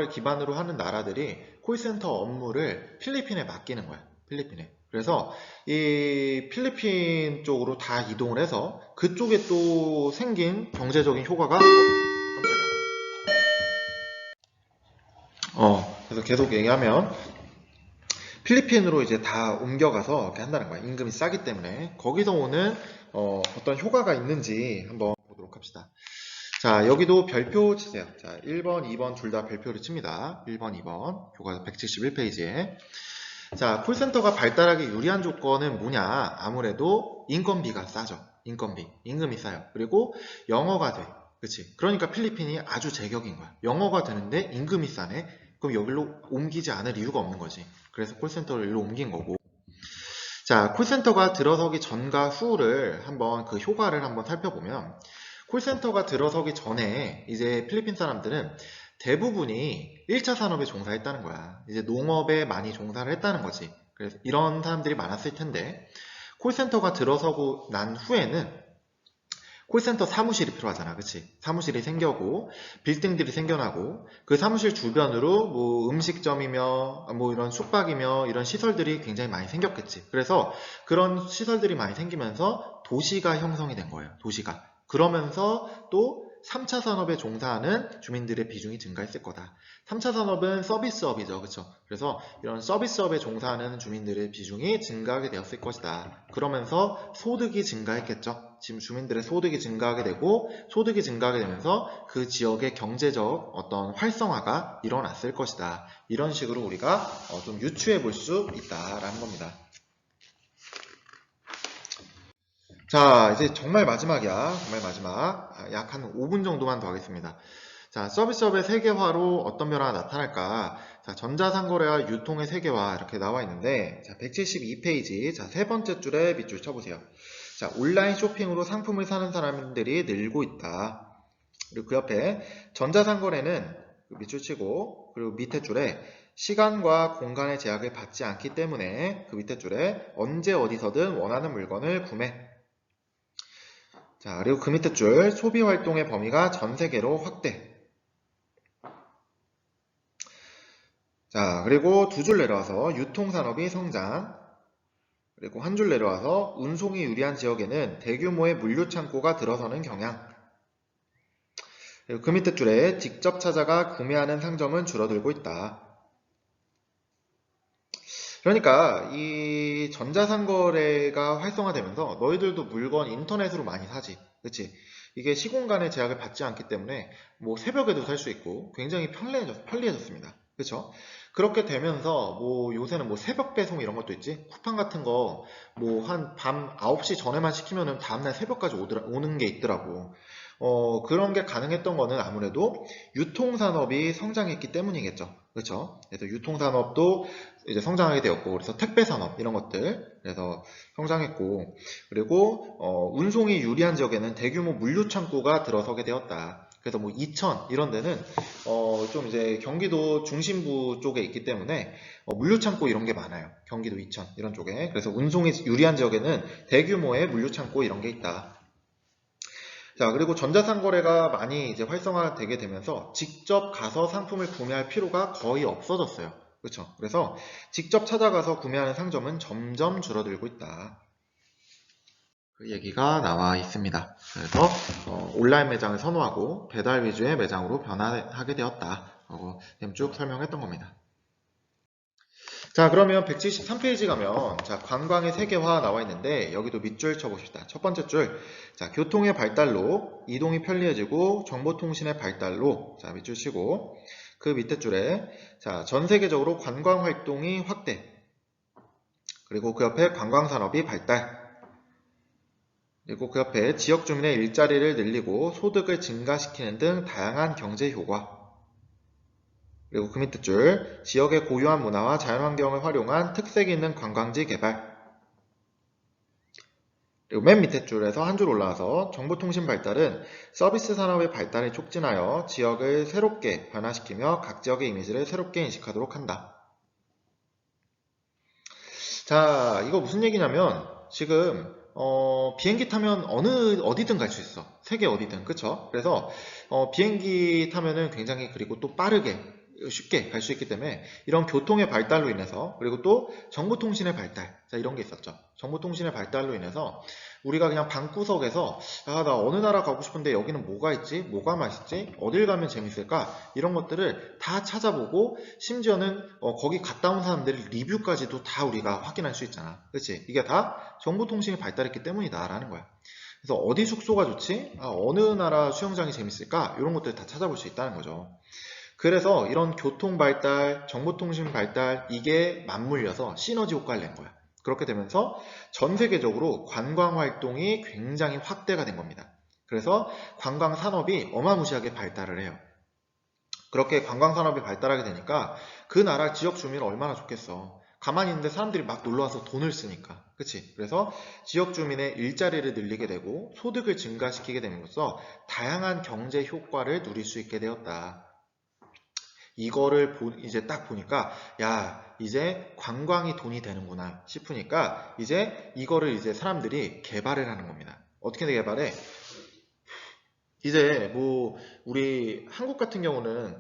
기반으로 하는 나라들이 콜센터 업무를 필리핀에 맡기는 거야. 필리핀에. 그래서 이 필리핀 쪽으로 다 이동을 해서 그쪽에 또 생긴 경제적인 효과가 깜짝이야. 그래서 계속 얘기하면 필리핀으로 이제 다 옮겨가서 이렇게 한다는 거야. 임금이 싸기 때문에. 거기서 오는 어떤 효과가 있는지 한번 보도록 합시다. 자, 여기도 별표 치세요. 자, 1번, 2번 둘 다 별표를 칩니다. 1번, 2번. 교과서 171페이지에. 자, 콜센터가 발달하기 유리한 조건은 뭐냐? 아무래도 인건비가 싸죠. 임금이 싸요. 그리고 영어가 돼. 그치? 그러니까 필리핀이 아주 제격인 거야. 영어가 되는데 임금이 싸네? 그럼 여기로 옮기지 않을 이유가 없는 거지. 그래서 콜센터를 여기로 옮긴 거고. 자, 콜센터가 들어서기 전과 후를 한번 그 효과를 한번 살펴보면 콜센터가 들어서기 전에 이제 필리핀 사람들은 대부분이 1차 산업에 종사했다는 거야. 이제 농업에 많이 종사를 했다는 거지. 그래서 이런 사람들이 많았을 텐데, 콜센터가 들어서고 난 후에는 콜센터 사무실이 필요하잖아. 그치? 사무실이 생겨고, 빌딩들이 생겨나고, 그 사무실 주변으로 뭐 음식점이며, 뭐 이런 숙박이며, 이런 시설들이 굉장히 많이 생겼겠지. 그래서 그런 시설들이 많이 생기면서 도시가 형성이 된 거예요. 도시가. 그러면서 또 3차 산업에 종사하는 주민들의 비중이 증가했을 거다. 3차 산업은 서비스업이죠. 그쵸? 그래서 이런 서비스업에 종사하는 주민들의 비중이 증가하게 되었을 것이다. 그러면서 소득이 증가했겠죠. 지금 주민들의 소득이 증가하게 되고 소득이 증가하게 되면서 그 지역의 경제적 어떤 활성화가 일어났을 것이다. 이런 식으로 우리가 좀 유추해 볼 수 있다라는 겁니다. 자, 이제 정말 마지막이야. 정말 마지막. 약 한 5분 정도만 더 하겠습니다. 자, 서비스업의 세계화로 어떤 변화가 나타날까? 자, 전자상거래와 유통의 세계화 이렇게 나와 있는데, 자, 172페이지, 자, 세 번째 줄에 밑줄 쳐보세요. 자, 온라인 쇼핑으로 상품을 사는 사람들이 늘고 있다. 그리고 그 옆에 전자상거래는 밑줄 치고, 그리고 밑에 줄에 시간과 공간의 제약을 받지 않기 때문에 그 밑에 줄에 언제 어디서든 원하는 물건을 구매. 자, 그리고 그 밑에 줄 소비 활동의 범위가 전 세계로 확대. 자, 그리고 두 줄 내려와서 유통산업이 성장. 그리고 한 줄 내려와서 운송이 유리한 지역에는 대규모의 물류 창고가 들어서는 경향. 그리고 그 밑에 줄에 직접 찾아가 구매하는 상점은 줄어들고 있다. 그러니까 이 전자상거래가 활성화되면서 너희들도 물건 인터넷으로 많이 사지. 그치? 이게 시공간의 제약을 받지 않기 때문에 뭐 새벽에도 살 수 있고 굉장히 편리해졌습니다. 그쵸? 그렇게 되면서 뭐 요새는 뭐 새벽 배송 이런 것도 있지. 쿠팡 같은 거 뭐 한 밤 9시 전에만 시키면은 다음날 새벽까지 오는 게 있더라고. 그런 게 가능했던 거는 아무래도 유통산업이 성장했기 때문이겠죠. 그렇죠? 그래서 유통산업도 이제 성장하게 되었고, 그래서 택배산업 이런 것들 그래서 성장했고, 그리고 운송이 유리한 지역에는 대규모 물류 창고가 들어서게 되었다. 그래서 뭐 이천 이런 데는 좀 이제 경기도 중심부 쪽에 있기 때문에 물류 창고 이런 게 많아요. 경기도 이천 이런 쪽에. 그래서 운송이 유리한 지역에는 대규모의 물류 창고 이런 게 있다. 자, 그리고 전자상거래가 많이 이제 활성화되게 되면서 직접 가서 상품을 구매할 필요가 거의 없어졌어요. 그렇죠? 그래서 직접 찾아가서 구매하는 상점은 점점 줄어들고 있다. 그 얘기가 나와 있습니다. 그래서 온라인 매장을 선호하고 배달 위주의 매장으로 변화하게 되었다. 쭉 설명했던 겁니다. 자, 그러면 173페이지 가면 자, 관광의 세계화 나와 있는데 여기도 밑줄 쳐봅시다. 첫 번째 줄, 자, 교통의 발달로 이동이 편리해지고 정보통신의 발달로 자, 밑줄 치고 그 밑에 줄에 자, 전 세계적으로 관광 활동이 확대. 그리고 그 옆에 관광산업이 발달. 그리고 그 옆에 지역 주민의 일자리를 늘리고 소득을 증가시키는 등 다양한 경제 효과. 그리고 그 밑에 줄, 지역의 고유한 문화와 자연환경을 활용한 특색 있는 관광지 개발. 그리고 맨 밑에 줄에서 한 줄 올라와서 정보통신 발달은 서비스 산업의 발달을 촉진하여 지역을 새롭게 변화시키며 각 지역의 이미지를 새롭게 인식하도록 한다. 자, 이거 무슨 얘기냐면 지금 비행기 타면 어디든 갈 수 있어. 세계 어디든. 그쵸? 그래서 비행기 타면은 굉장히 그리고 또 빠르게 쉽게 갈 수 있기 때문에 이런 교통의 발달로 인해서 그리고 또 정보통신의 발달 자 이런 게 있었죠. 정보통신의 발달로 인해서 우리가 그냥 방구석에서 나 어느 나라 가고 싶은데 여기는 뭐가 있지? 뭐가 맛있지? 어딜 가면 재밌을까? 이런 것들을 다 찾아보고 심지어는 거기 갔다 온 사람들의 리뷰까지도 다 우리가 확인할 수 있잖아. 그렇지? 이게 다 정보통신이 발달했기 때문이다 라는 거야. 그래서 어디 숙소가 좋지? 어느 나라 수영장이 재밌을까? 이런 것들 다 찾아볼 수 있다는 거죠. 그래서 이런 교통 발달, 정보통신 발달 이게 맞물려서 시너지 효과를 낸 거야. 그렇게 되면서 전 세계적으로 관광 활동이 굉장히 확대가 된 겁니다. 그래서 관광 산업이 어마무시하게 발달을 해요. 그렇게 관광 산업이 발달하게 되니까 그 나라 지역 주민은 얼마나 좋겠어. 가만히 있는데 사람들이 막 놀러와서 돈을 쓰니까. 그치? 그래서 지역 주민의 일자리를 늘리게 되고 소득을 증가시키게 됨으로써 다양한 경제 효과를 누릴 수 있게 되었다. 이거를 이제 딱 보니까 야 이제 관광이 돈이 되는구나 싶으니까 이제 이거를 이제 사람들이 개발을 하는 겁니다. 어떻게 개발해? 이제 뭐 우리 한국 같은 경우는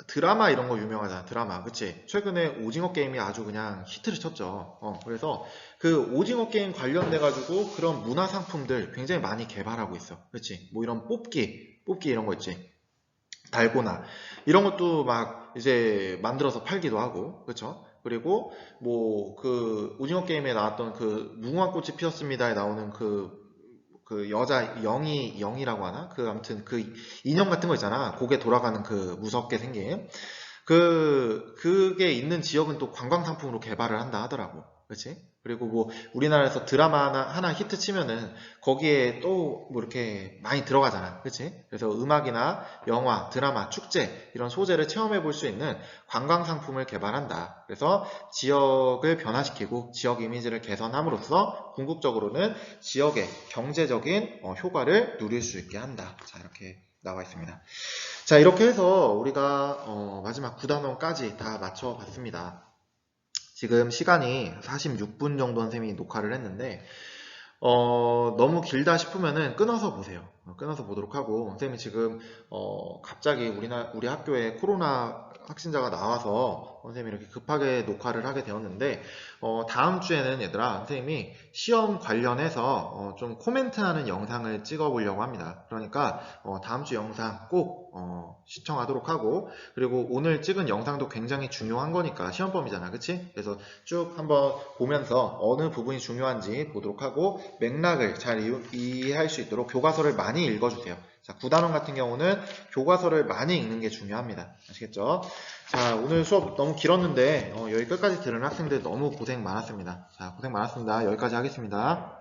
드라마 이런 거 유명하잖아. 드라마. 그치? 최근에 오징어 게임이 아주 그냥 히트를 쳤죠. 그래서 그 오징어 게임 관련돼 가지고 그런 문화 상품들 굉장히 많이 개발하고 있어. 그치? 뭐 이런 뽑기 이런 거 있지. 달고나 이런 것도 막 이제 만들어서 팔기도 하고. 그쵸? 그리고 뭐 그 오징어 게임에 나왔던 그 무궁화 꽃이 피었습니다에 나오는 그 여자 영이라고 하나? 그 아무튼 그 인형 같은 거 있잖아. 고개 돌아가는 그 무섭게 생긴. 그게 있는 지역은 또 관광 상품으로 개발을 한다 하더라고. 그치? 그리고 뭐 우리나라에서 드라마 하나 히트 치면은 거기에 또 뭐 이렇게 많이 들어가잖아. 그치? 그래서 음악이나 영화, 드라마, 축제 이런 소재를 체험해 볼 수 있는 관광 상품을 개발한다. 그래서 지역을 변화시키고 지역 이미지를 개선함으로써 궁극적으로는 지역의 경제적인 효과를 누릴 수 있게 한다. 자, 이렇게 나와 있습니다. 자, 이렇게 해서 우리가 마지막 9단원까지 다 맞춰봤습니다. 지금 시간이 46분 정도 선생님이 녹화를 했는데 너무 길다 싶으면은 끊어서 보세요. 끊어서 보도록 하고 선생님이 지금 갑자기 우리 학교에 코로나 확진자가 나와서 선생님이 이렇게 급하게 녹화를 하게 되었는데 다음 주에는 얘들아 선생님이 시험 관련해서 좀 코멘트하는 영상을 찍어 보려고 합니다. 그러니까 다음 주 영상 꼭 시청하도록 하고 그리고 오늘 찍은 영상도 굉장히 중요한 거니까 시험범위잖아, 그치? 그래서 쭉 한번 보면서 어느 부분이 중요한지 보도록 하고 맥락을 잘 이해할 수 있도록 교과서를 많이 읽어주세요. 자, 9단원 같은 경우는 교과서를 많이 읽는 게 중요합니다. 아시겠죠? 자, 오늘 수업 너무 길었는데 여기 끝까지 들은 학생들 너무 고생 많았습니다. 자, 고생 많았습니다. 여기까지 하겠습니다.